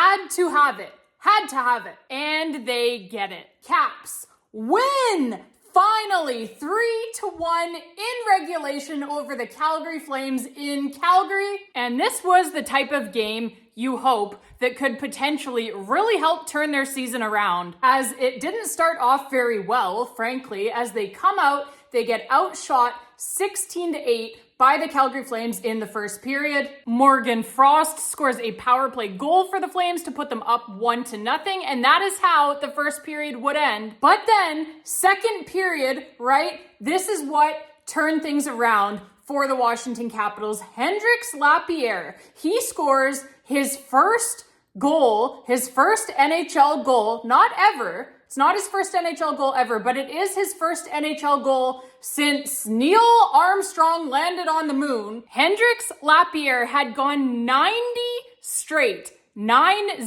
had to have it. And they get it. Caps win! Finally, 3-1 in regulation over the Calgary Flames in Calgary. And this was the type of game you hope that could potentially really help turn their season around, as it didn't start off very well, frankly, as they come out, they get outshot 16-8 by the Calgary Flames in the first period. Morgan Frost scores a power play goal for the Flames to put them up 1-0, and that is how the first period would end. But then, second period, right? This is what turned things around for the Washington Capitals. Hendrix Lapierre, he scores his first goal, his first NHL goal, not ever. It's not his first NHL goal ever, but it is his first NHL goal since Neil Armstrong landed on the moon. Hendrix Lapierre had gone 90 straight National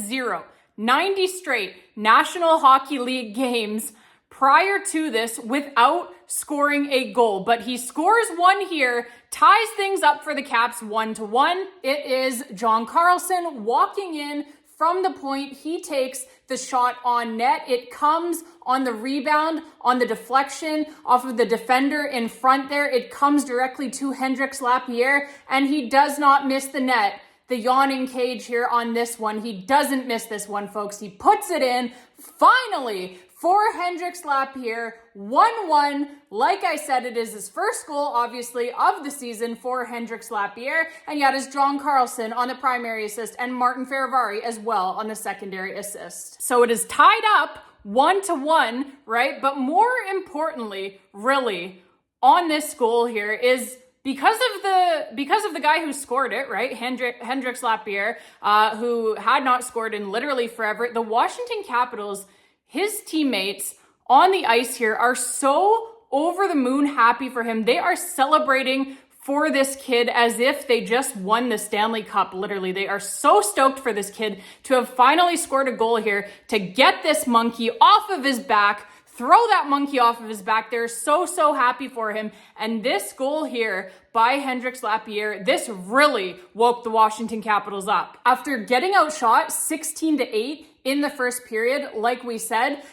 Hockey League games prior to this without scoring a goal. But he scores one here, ties things up for the Caps 1-1. It is John Carlson walking in from the point. He takes the shot on net. It comes on the rebound, on the deflection off of the defender in front there. It comes directly to Hendrix Lapierre, and he does not miss the net. The yawning cage here on this one. He doesn't miss this one, folks. He puts it in. Finally, for Hendrix Lapierre, 1-1. Like I said, it is his first goal, obviously, of the season for Hendrix Lapierre. And yet is John Carlson on the primary assist and Martin Feravari as well on the secondary assist. So it is tied up 1-1, right? But more importantly, really, on this goal here is because of the guy who scored it, right? Hendrix Lapierre, who had not scored in literally forever. The Washington Capitals, his teammates on the ice here are so over the moon happy for him. They are celebrating for this kid as if they just won the Stanley Cup, literally. They are so stoked for this kid to have finally scored a goal here, to get this monkey off of his back, throw that monkey off of his back. They're so happy for him. And this goal here by Hendrix Lapierre, this really woke the Washington Capitals up. After getting outshot 16-8 in the first period, like we said,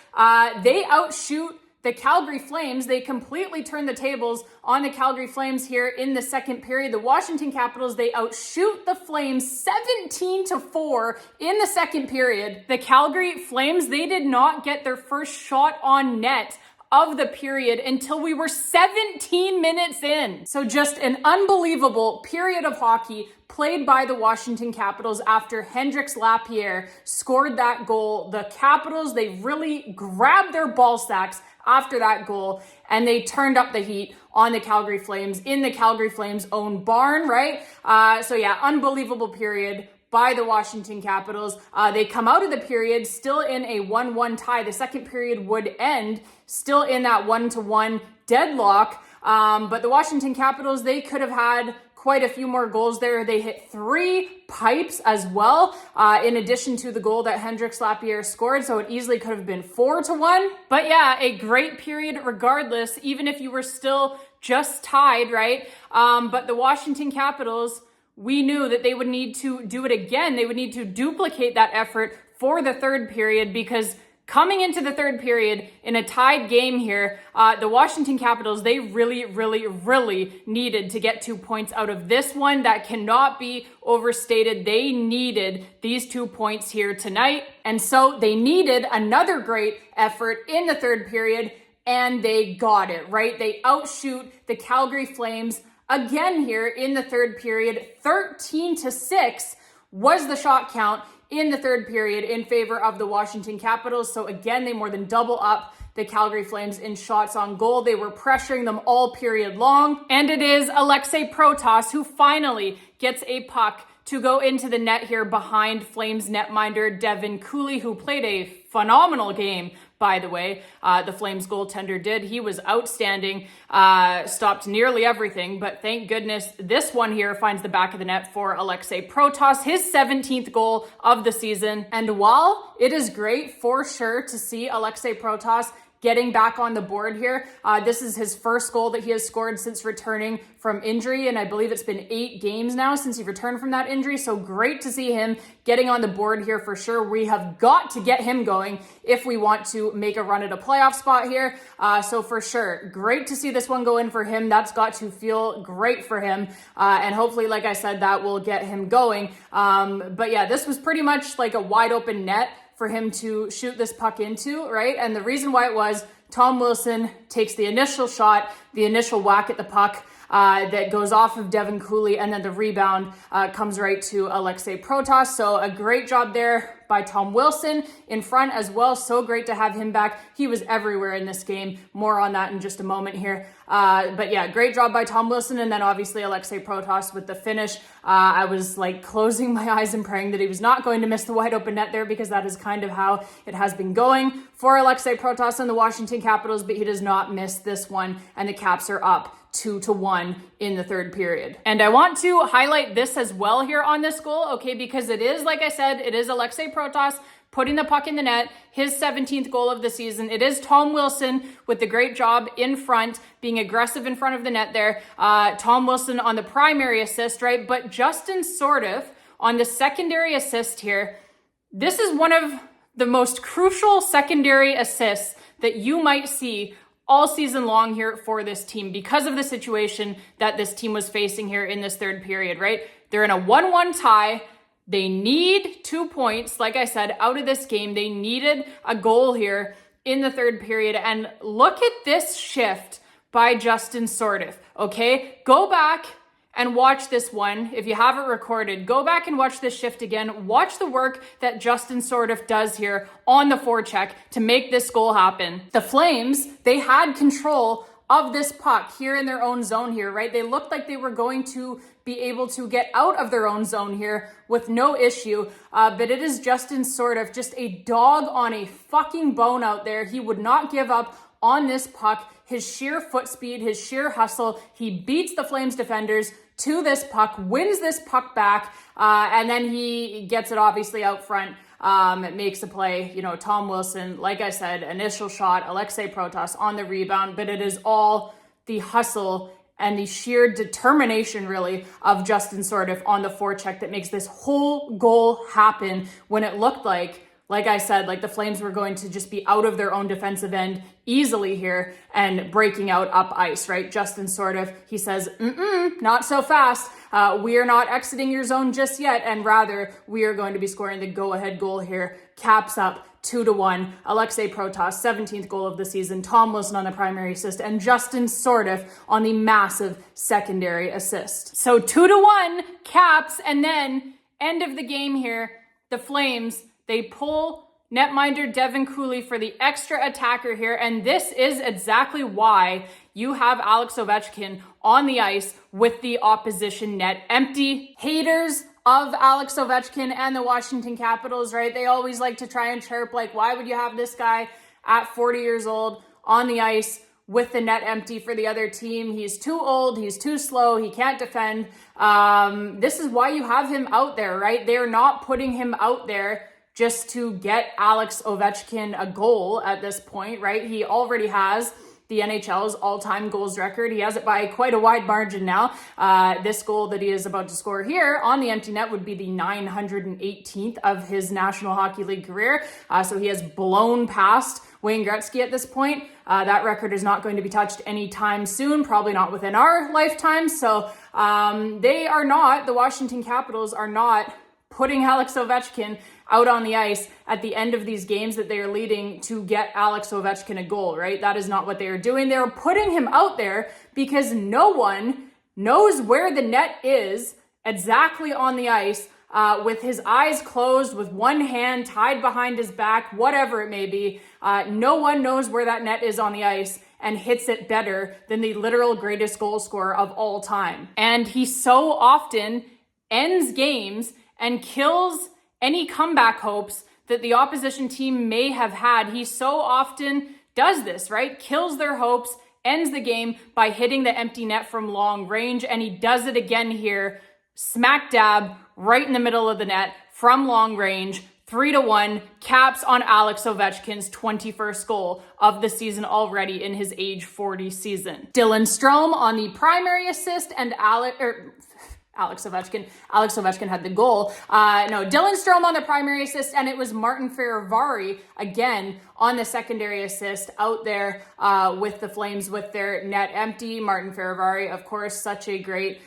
they outshoot the Calgary Flames. They completely turn the tables on the Calgary Flames here in the second period. The Washington Capitals, they outshoot the Flames 17-4 in the second period. The Calgary Flames, they did not get their first shot on net of the period until we were 17 minutes in. So just an unbelievable period of hockey played by the Washington Capitals after Hendrix Lapierre scored that goal. The Capitals, they really grabbed their ball sacks after that goal, and they turned up the heat on the Calgary Flames in the Calgary Flames' own barn, right? So yeah, unbelievable period by the Washington Capitals. They come out of the period still in a 1-1 tie. The second period would end still in that 1-1 deadlock. But the Washington Capitals, they could have had quite a few more goals there. They hit 3 pipes as well, in addition to the goal that Hendrix Lapierre scored. So it easily could have been 4-1. But yeah, a great period regardless, even if you were still just tied, right? But the Washington Capitals, we knew that they would need to do it again. They would need to duplicate that effort for the third period, because coming into the third period in a tied game here, the Washington Capitals, they really needed to get 2 points out of this one. That cannot be overstated. They needed these 2 points here tonight. And so they needed another great effort in the third period, and they got it, right? They outshoot the Calgary Flames again here in the third period. 13-6 was the shot count in the third period in favor of the Washington Capitals. So again, they more than double up the Calgary Flames in shots on goal. They were pressuring them all period long. And it is Aliaksei Protas who finally gets a puck to go into the net here behind Flames netminder Devin Cooley, who played a phenomenal game, by the way. The Flames goaltender did. He was outstanding, stopped nearly everything, but thank goodness this one here finds the back of the net for Aliaksei Protas, his 17th goal of the season. And while it is great for sure to see Aliaksei Protas getting back on the board here. This is his first goal that he has scored since returning from injury, and I believe it's been 8 games now since he returned from that injury, so great to see him getting on the board here for sure. We have got to get him going if we want to make a run at a playoff spot here, so for sure, great to see this one go in for him. That's got to feel great for him, and hopefully, like I said, that will get him going. But yeah, this was pretty much like a wide open net for him to shoot this puck into, right? And the reason why it was, Tom Wilson takes the initial shot, the initial whack at the puck that goes off of Devin Cooley, and then the rebound comes right to Aliaksei Protas. So a great job there by Tom Wilson in front as well. So great to have him back. He was everywhere in this game. More on that in just a moment here. But yeah, great job by Tom Wilson. And then obviously Aliaksei Protas with the finish. I was like closing my eyes and praying that he was not going to miss the wide open net there, because that is kind of how it has been going for Aliaksei Protas and the Washington Capitals, but he does not miss this one, and the Caps are up 2-1 in the third period. And I want to highlight this as well here on this goal, okay, because it is, like I said, it is Aliaksei Protas putting the puck in the net, his 17th goal of the season. It is Tom Wilson with the great job in front, being aggressive in front of the net there. Tom Wilson on the primary assist, right? But Justin Sourdif on the secondary assist here. This is one of the most crucial secondary assists that you might see all season long here for this team, because of the situation that this team was facing here in this third period, right? They're in a 1-1 tie. They need 2 points. Like I said, out of this game, they needed a goal here in the third period. And look at this shift by Justin Sourdif, okay? Go back and watch this one. If you have it recorded, go back and watch this shift again. Watch the work that Justin Sourdif does here on the forecheck to make this goal happen. The Flames, they had control of this puck here in their own zone here, right? They looked like they were going to be able to get out of their own zone here with no issue. But it is Justin Sourdif, just a dog on a fucking bone out there. He would not give up on this puck. His sheer foot speed, his sheer hustle, he beats the Flames defenders to this puck, wins this puck back, and then he gets it obviously out front. It makes a play, you know, Tom Wilson, like I said, initial shot, Aliaksei Protas on the rebound, but it is all the hustle and the sheer determination, really, of Justin Sourdif on the forecheck that makes this whole goal happen when it looked like I said, like the Flames were going to just be out of their own defensive end easily here and breaking out up ice, right? Justin Sourdif, he says, not so fast. We are not exiting your zone just yet, and rather, we are going to be scoring the go-ahead goal here. Caps up 2-1. Aliaksei Protas, 17th goal of the season. Tom Wilson on the primary assist, and Justin Sourdif on the massive secondary assist. So 2-1, Caps, and then end of the game here, the Flames, they pull netminder Devin Cooley for the extra attacker here, and this is exactly why you have Alex Ovechkin on the ice with the opposition net empty. Haters of Alex Ovechkin and the Washington Capitals, right? They always like to try and chirp, like, why would you have this guy at 40 years old on the ice with the net empty for the other team? He's too old, he's too slow, he can't defend. This is why you have him out there, right? They're not putting him out there just to get Alex Ovechkin a goal at this point, right? He already has the NHL's all-time goals record. He has it by quite a wide margin now. This goal that he is about to score here on the empty net would be the 918th of his National Hockey League career. So he has blown past Wayne Gretzky at this point. That record is not going to be touched anytime soon, probably not within our lifetime. So the Washington Capitals are not putting Alex Ovechkin out on the ice at the end of these games that they are leading to get Alex Ovechkin a goal, right? That is not what they are doing. They're putting him out there because no one knows where the net is exactly on the ice, with his eyes closed, with one hand tied behind his back, whatever it may be. No one knows where that net is on the ice and hits it better than the literal greatest goal scorer of all time. And he so often ends games and kills any comeback hopes that the opposition team may have had. He so often does this, right? Kills their hopes, ends the game by hitting the empty net from long range, and he does it again here, smack dab, right in the middle of the net from long range, 3-1, Caps on Alex Ovechkin's 21st goal of the season already in his age 40 season. Dylan Strome on the primary assist, and Alex Ovechkin. Alex Ovechkin had the goal. Dylan Strome on the primary assist, and it was Martin Fehervary again on the secondary assist out there with the Flames with their net empty. Martin Fehervary, of course, such a great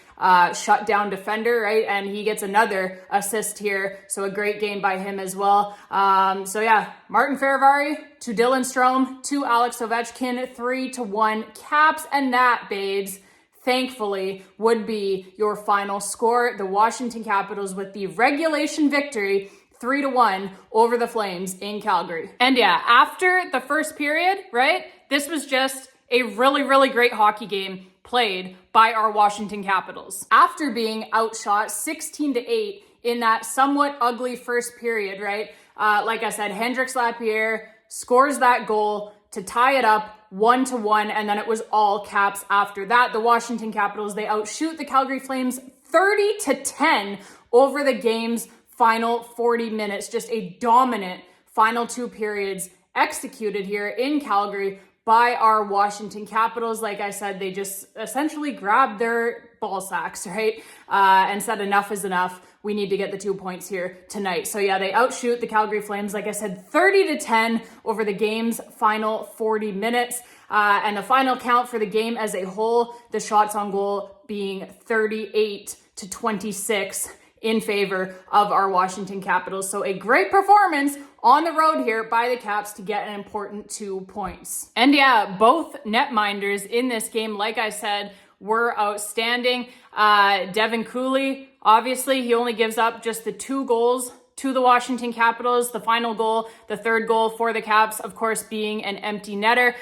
shutdown defender, right? And he gets another assist here. So a great game by him as well. Martin Fehervary to Dylan Strome to Alex Ovechkin, 3-1 Caps. And that, babes, thankfully would be your final score. The Washington Capitals with the regulation victory, 3-1 over the Flames in Calgary. And yeah, after the first period, right? This was just a really, really great hockey game played by our Washington Capitals. After being outshot 16-8 in that somewhat ugly first period, right? Like I said, Hendrix Lapierre scores that goal to tie it up 1-1, and then it was all Caps after that. The Washington Capitals, they outshoot the Calgary Flames 30-10 over the game's final 40 minutes. Just a dominant final two periods executed here in Calgary by our Washington Capitals. Like I said, they just essentially grabbed their ball sacks, right? And said enough is enough. We need to get the 2 points here tonight. So yeah, they outshoot the Calgary Flames, like I said, 30-10 over the game's final 40 minutes. And the final count for the game as a whole, the shots on goal being 38-26 in favor of our Washington Capitals. So a great performance on the road here by the Caps to get an important 2 points. And yeah, both netminders in this game, like I said, were outstanding. Devin Cooley, obviously, he only gives up just the 2 goals to the Washington Capitals. The final goal, the third goal for the Caps, of course, being an empty netter.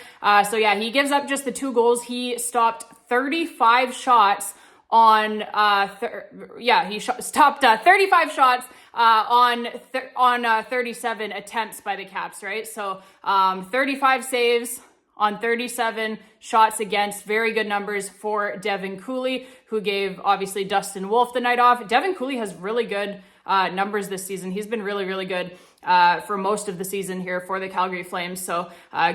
He gives up just the 2 goals. He stopped 35 shots on 35 shots on 37 attempts by the Caps, right? So 35 saves on 37 shots against. Very good numbers for Devin Cooley, who gave, obviously, Dustin Wolf the night off. Devin Cooley has really good numbers this season. He's been really, really good for most of the season here for the Calgary Flames. So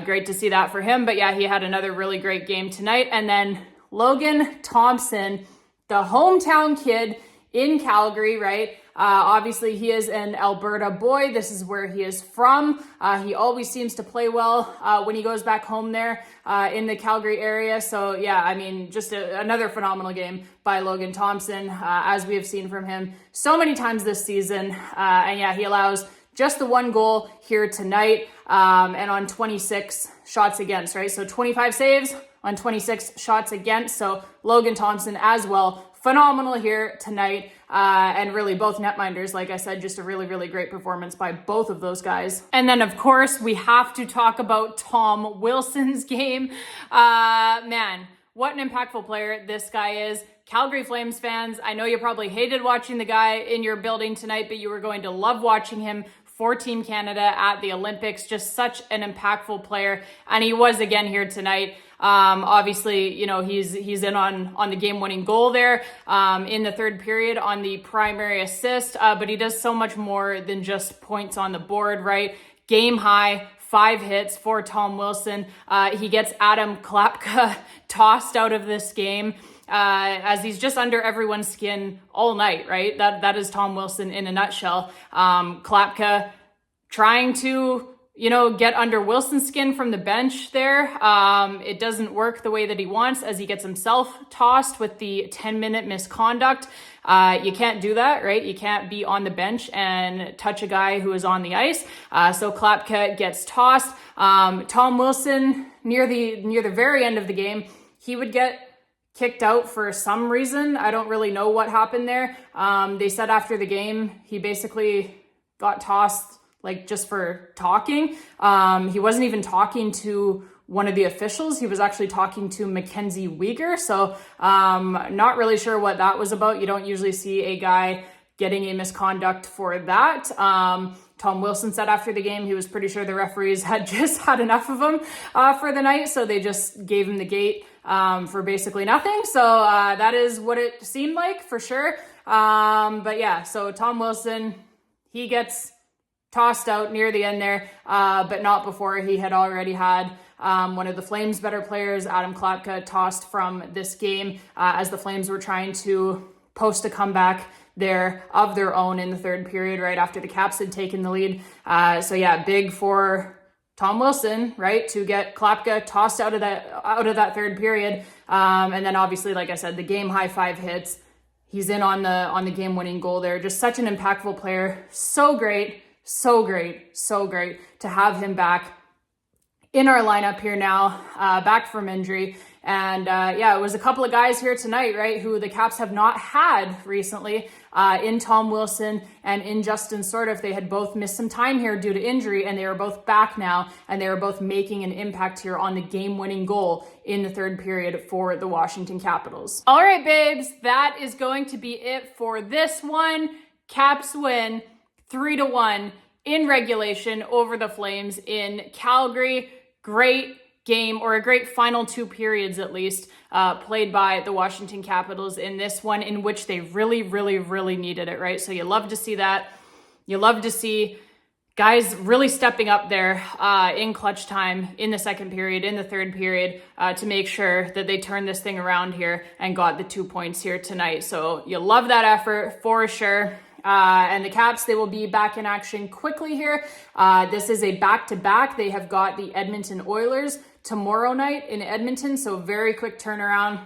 great to see that for him. But yeah, he had another really great game tonight. And then Logan Thompson, the hometown kid in Calgary, right? Obviously, he is an Alberta boy. This is where he is from. He always seems to play well when he goes back home there in the Calgary area. So yeah, I mean, just another phenomenal game by Logan Thompson, as we have seen from him so many times this season. And yeah, he allows just the 1 goal here tonight, and on 26 shots against, right? So 25 saves on 26 shots against. So Logan Thompson as well, phenomenal here tonight. And really both netminders, like I said, just a really, really great performance by both of those guys. And then, of course, we have to talk about Tom Wilson's game. Man, what an impactful player this guy is. Calgary Flames fans, I know you probably hated watching the guy in your building tonight, but you were going to love watching him for Team Canada at the Olympics. Just such an impactful player. And he was again here tonight. Obviously, you know, he's in on the game-winning goal there in the third period on the primary assist, but he does so much more than just points on the board, right? Game high, 5 hits for Tom Wilson. He gets Adam Klapka tossed out of this game as he's just under everyone's skin all night, right? That is Tom Wilson in a nutshell. Klapka trying to, you know, get under Wilson's skin from the bench there. It doesn't work the way that he wants as he gets himself tossed with the 10-minute misconduct. You can't do that, right? You can't be on the bench and touch a guy who is on the ice. So Klapka gets tossed. Tom Wilson, near the very end of the game, he would get kicked out for some reason. I don't really know what happened there. They said after the game, he basically got tossed like just for talking. He wasn't even talking to one of the officials. He was actually talking to Mackenzie Weegar. So not really sure what that was about. You don't usually see a guy getting a misconduct for that. Tom Wilson said after the game he was pretty sure the referees had just had enough of him for the night, so they just gave him the gate for basically nothing. So that is what it seemed like for sure. But yeah, so Tom Wilson, he gets tossed out near the end there, but not before he had already had one of the Flames' better players, Adam Klapka, tossed from this game as the Flames were trying to post a comeback there of their own in the third period right after the Caps had taken the lead. So yeah, big for Tom Wilson, right, to get Klapka tossed out of that third period. And then obviously, like I said, the game high 5 hits. He's in on the game-winning goal there. Just such an impactful player. So great to have him back in our lineup here now, back from injury. And yeah, it was a couple of guys here tonight, right, who the Caps have not had recently, in Tom Wilson and in Justin Sourdif. They had both missed some time here due to injury, and they are both back now, and they are both making an impact here on the game-winning goal in the third period for the Washington Capitals. All right, babes, that is going to be it for this one. Caps win 3-1 in regulation over the Flames in Calgary. Great game, or a great final 2 periods at least, played by the Washington Capitals in this one, in which they really needed it, right? So you love to see that. You love to see guys really stepping up there in clutch time in the second period, in the third period, to make sure that they turned this thing around here and got the 2 points here tonight. So you love that effort for sure. And the Caps, they will be back in action quickly here. This is a back-to-back. They have got the Edmonton Oilers tomorrow night in Edmonton, so very quick turnaround.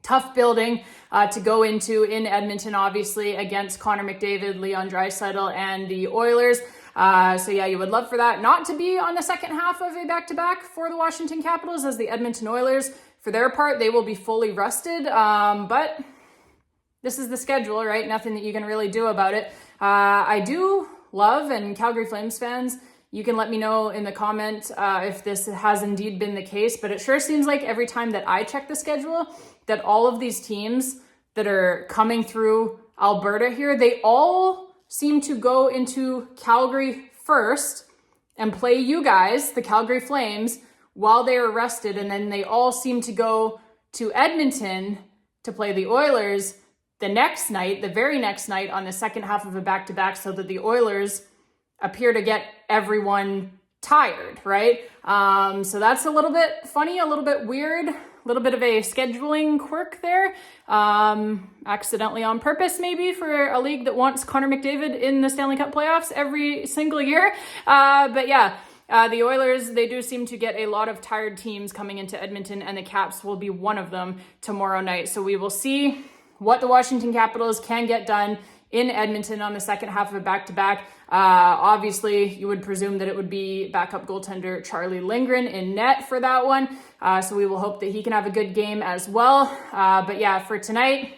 Tough building to go into in Edmonton, obviously, against Connor McDavid, Leon Draisaitl, and the Oilers. So yeah, you would love for that not to be on the second half of a back-to-back for the Washington Capitals, as the Edmonton Oilers, for their part, they will be fully rested, but this is the schedule, right? Nothing that you can really do about it. I do love, and Calgary Flames fans, you can let me know in the comment if this has indeed been the case, but it sure seems like every time that I check the schedule that all of these teams that are coming through Alberta here, they all seem to go into Calgary first and play you guys, the Calgary Flames, while they are rested, and then they all seem to go to Edmonton to play the Oilers the next night, the very next night, on the second half of a back-to-back, so that the Oilers appear to get everyone tired, right? So that's a little bit funny, a little bit weird, a little bit of a scheduling quirk there. Accidentally on purpose, maybe, for a league that wants Connor McDavid in the Stanley Cup playoffs every single year. But yeah, the Oilers, they do seem to get a lot of tired teams coming into Edmonton, and the Caps will be one of them tomorrow night. So we will see what the Washington Capitals can get done in Edmonton on the second half of a back-to-back. Obviously, you would presume that it would be backup goaltender Charlie Lindgren in net for that one. So we will hope that he can have a good game as well. But yeah, for tonight,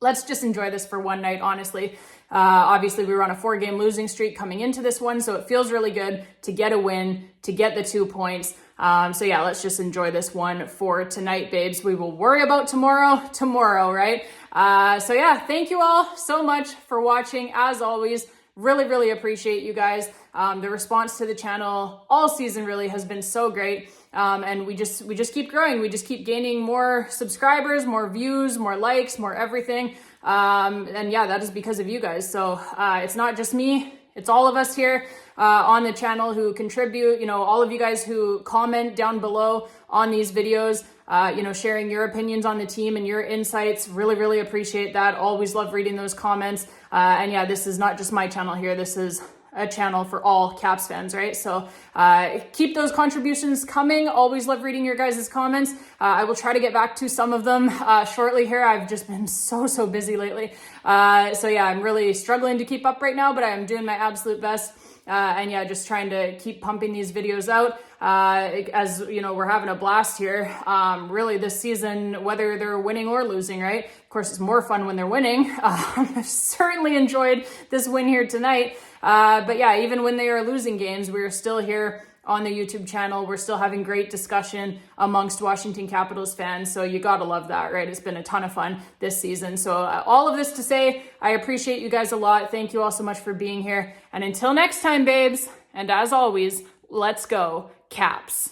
let's just enjoy this for one night, honestly. Obviously, we were on a 4-game losing streak coming into this one, so it feels really good to get a win, to get the 2 points. So yeah, let's just enjoy this one for tonight, babes. We will worry about tomorrow, right? So yeah, thank you all so much for watching. As always, really appreciate you guys. The response to the channel all season really has been so great. And we just keep growing. We just keep gaining more subscribers, more views, more likes, more everything. And yeah, that is because of you guys. So it's not just me. It's all of us here on the channel who contribute, all of you guys who comment down below on these videos, sharing your opinions on the team and your insights. Really appreciate that. Always love reading those comments. And yeah, this is not just my channel here. This is a channel for all Caps fans, right? So keep those contributions coming. Always love reading your guys' comments. I will try to get back to some of them shortly here. I've just been so busy lately. So yeah, I'm really struggling to keep up right now, but I'm doing my absolute best. And yeah, just trying to keep pumping these videos out. As you know, we're having a blast here. Really this season, whether they're winning or losing, right? Of course, it's more fun when they're winning. I've certainly enjoyed this win here tonight. But yeah, even when they are losing games, we're still here on the YouTube channel. We're still having great discussion amongst Washington Capitals fans. So you gotta love that, right? It's been a ton of fun this season. So all of this to say, I appreciate you guys a lot. Thank you all so much for being here. And until next time, babes, and as always, let's go Caps.